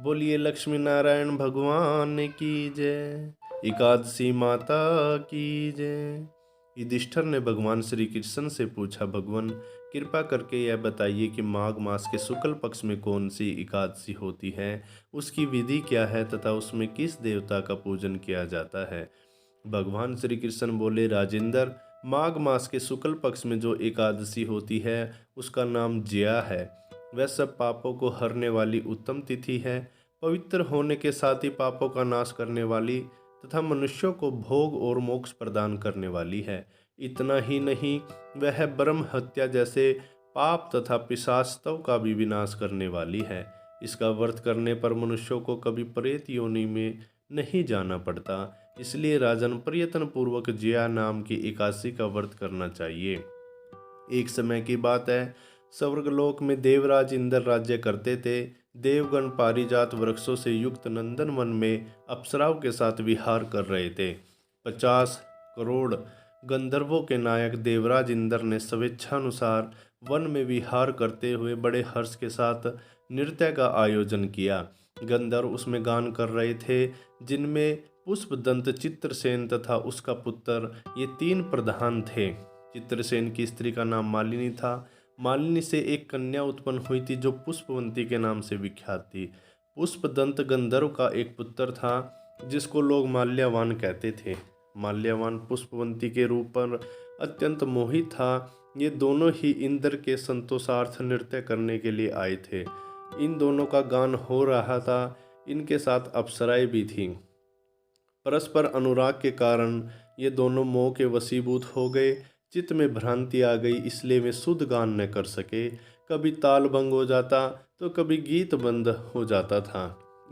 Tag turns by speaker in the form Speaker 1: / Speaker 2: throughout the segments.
Speaker 1: बोलिए लक्ष्मी नारायण भगवान की जय। एकादशी माता की जय। युधिष्ठिर ने भगवान श्री कृष्ण से पूछा, भगवान कृपा करके यह बताइए कि माघ मास के शुक्ल पक्ष में कौन सी एकादशी होती है, उसकी विधि क्या है तथा उसमें किस देवता का पूजन किया जाता है। भगवान श्री कृष्ण बोले, राजेंद्र, माघ मास के शुक्ल पक्ष में जो एकादशी होती है उसका नाम जया है। वह सब पापों को हरने वाली उत्तम तिथि है, पवित्र होने के साथ ही पापों का नाश करने वाली तथा मनुष्यों को भोग और मोक्ष प्रदान करने वाली है। इतना ही नहीं, वह ब्रह्म हत्या जैसे पाप तथा पिशाचत्व का भी विनाश करने वाली है। इसका व्रत करने पर मनुष्यों को कभी प्रेत योनि में नहीं जाना पड़ता। इसलिए राजन, प्रयत्न पूर्वक जया नाम की एकादशी का व्रत करना चाहिए। एक समय की बात है, स्वर्गलोक में देवराज इंद्र राज्य करते थे। देवगण पारिजात वृक्षों से युक्त नंदन वन में अप्सराओं के साथ विहार कर रहे थे। 50 करोड़ गंधर्वों के नायक देवराज इंद्र ने स्वेच्छानुसार वन में विहार करते हुए बड़े हर्ष के साथ नृत्य का आयोजन किया। गंधर्व उसमें गान कर रहे थे, जिनमें पुष्पदंत, चित्रसेन तथा उसका पुत्र, ये 3 प्रधान थे। चित्रसेन की स्त्री का नाम मालिनी था। मालिनी से एक कन्या उत्पन्न हुई थी जो पुष्पवंती के नाम से विख्यात थी। पुष्पदंत गंधर्व का एक पुत्र था जिसको लोग माल्यवान कहते थे। माल्यवान पुष्पवंती के रूप पर अत्यंत मोहित था। ये दोनों ही इंद्र के संतोषार्थ नृत्य करने के लिए आए थे। इन दोनों का गान हो रहा था। इनके साथ अप्सराएं भी थीं। परस्पर अनुराग के कारण ये दोनों मोह के वशीभूत हो गए। चित्त में भ्रांति आ गई, इसलिए वे शुद्ध गान न कर सके। कभी ताल भंग हो जाता तो कभी गीत बंद हो जाता था।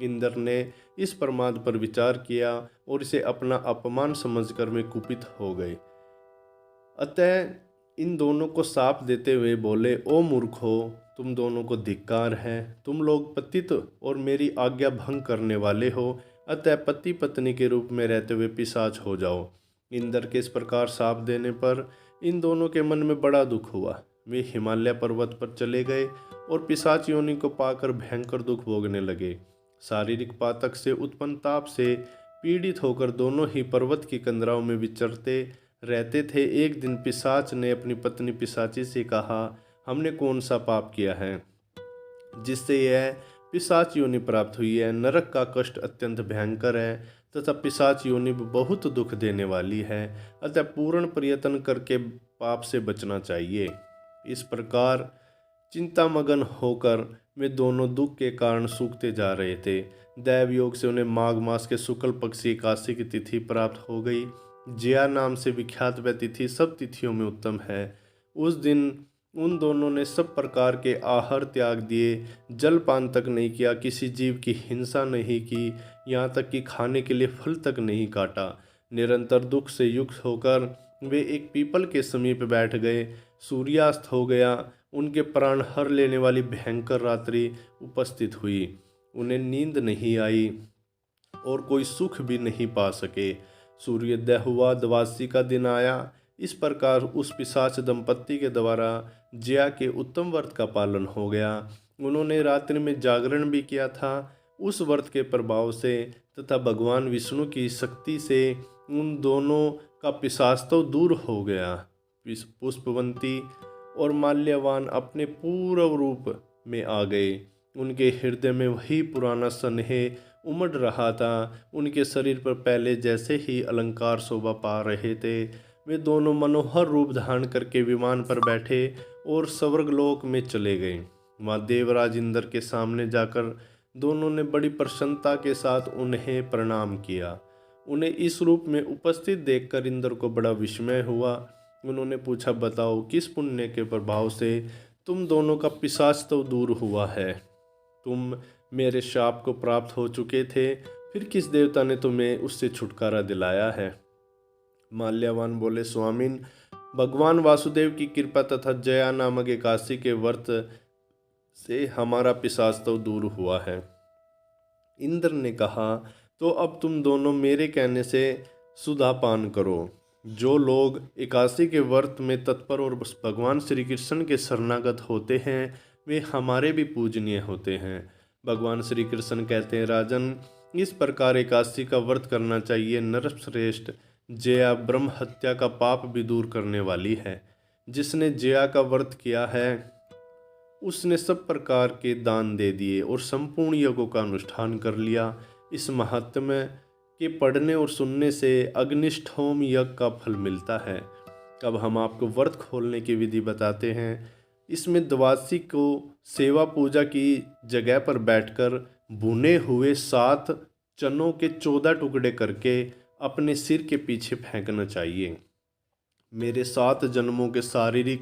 Speaker 1: इंद्र ने इस प्रमाद पर विचार किया और इसे अपना अपमान समझकर वे कुपित हो गए। अतः इन दोनों को शाप देते हुए बोले, ओ मूर्खो, तुम दोनों को धिक्कार है। तुम लोग पतित और मेरी आज्ञा भंग करने वाले हो। अतः पति पत्नी के रूप में रहते हुए पिशाच हो जाओ। इंद्र के इस प्रकार शाप देने पर इन दोनों के मन में बड़ा दुख हुआ। वे हिमालय पर्वत पर चले गए और पिशाच योनि को पाकर भयंकर दुख भोगने लगे। शारीरिक पातक से उत्पन्न ताप से पीड़ित होकर दोनों ही पर्वत की कंदराओं में विचरते रहते थे। एक दिन पिशाच ने अपनी पत्नी पिशाची से कहा, हमने कौन सा पाप किया है जिससे यह पिशाच योनि प्राप्त हुई है। नरक का कष्ट अत्यंत भयंकर है तथा पिशाच योनि बहुत दुख देने वाली है। अतः पूर्ण प्रयत्न करके पाप से बचना चाहिए। इस प्रकार चिंतामग्न होकर वे दोनों दुख के कारण सूखते जा रहे थे। दैव योग से उन्हें माघ मास के शुक्ल पक्ष की एकादशी की तिथि प्राप्त हो गई। जया नाम से विख्यात वह तिथि सब तिथियों में उत्तम है। उस दिन उन दोनों ने सब प्रकार के आहार त्याग दिए, जलपान तक नहीं किया, किसी जीव की हिंसा नहीं की, यहाँ तक कि खाने के लिए फल तक नहीं काटा। निरंतर दुख से युक्त होकर वे एक पीपल के समीप बैठ गए। सूर्यास्त हो गया। उनके प्राण हर लेने वाली भयंकर रात्रि उपस्थित हुई। उन्हें नींद नहीं आई और कोई सुख भी नहीं पा सके। सूर्योदय हुआ, द्वादशी का दिन आया। इस प्रकार उस पिशाच दंपत्ति के द्वारा जया के उत्तम व्रत का पालन हो गया। उन्होंने रात्रि में जागरण भी किया था। उस व्रत के प्रभाव से तथा भगवान विष्णु की शक्ति से उन दोनों का पिशाचत्व दूर हो गया। पुष्पवंती और माल्यवान अपने पूर्व रूप में आ गए। उनके हृदय में वही पुराना स्नेह उमड़ रहा था। उनके शरीर पर पहले जैसे ही अलंकार शोभा पा रहे थे। वे दोनों मनोहर रूप धारण करके विमान पर बैठे और स्वर्गलोक में चले गए। वहाँ देवराज इंद्र के सामने जाकर दोनों ने बड़ी प्रसन्नता के साथ उन्हें प्रणाम किया। उन्हें इस रूप में उपस्थित देखकर इंद्र को बड़ा विस्मय हुआ। उन्होंने पूछा, बताओ किस पुण्य के प्रभाव से तुम दोनों का पिशाचत्व दूर हुआ है। तुम मेरे शाप को प्राप्त हो चुके थे, फिर किस देवता ने तुम्हें उससे छुटकारा दिलाया है। माल्यवान बोले, स्वामिन, भगवान वासुदेव की कृपा तथा जया नामक एकादशी के व्रत से हमारा पिशाचत्व दूर हुआ है। इंद्र ने कहा, तो अब तुम दोनों मेरे कहने से सुधा पान करो। जो लोग एकादशी के व्रत में तत्पर और भगवान श्री कृष्ण के शरणागत होते हैं वे हमारे भी पूजनीय होते हैं। भगवान श्री कृष्ण कहते हैं, राजन, इस प्रकार एकादशी का व्रत करना चाहिए। नरश्रेष्ठ, जया ब्रह्म हत्या का पाप भी दूर करने वाली है। जिसने जया का व्रत किया है उसने सब प्रकार के दान दे दिए और संपूर्ण यज्ञों का अनुष्ठान कर लिया। इस महात्म्य के पढ़ने और सुनने से अग्निष्ठ होम यज्ञ का फल मिलता है। अब हम आपको व्रत खोलने की विधि बताते हैं। इसमें द्वादशी को सेवा पूजा की जगह पर बैठकर भुने हुए 7 चनों के 14 टुकड़े करके अपने सिर के पीछे फेंकना चाहिए। मेरे 7 जन्मों के शारीरिक,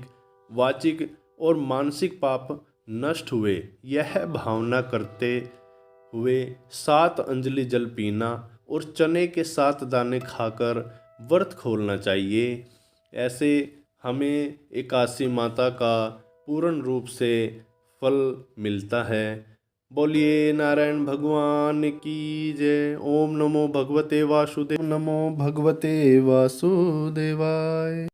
Speaker 1: वाचिक और मानसिक पाप नष्ट हुए, यह भावना करते हुए 7 अंजलि जल पीना और चने के 7 दाने खाकर व्रत खोलना चाहिए। ऐसे हमें एकादशी माता का पूर्ण रूप से फल मिलता है। बोलिए नारायण भगवान की जय। ओम नमो भगवते वासुदेव, नमो भगवते वासुदेवाय।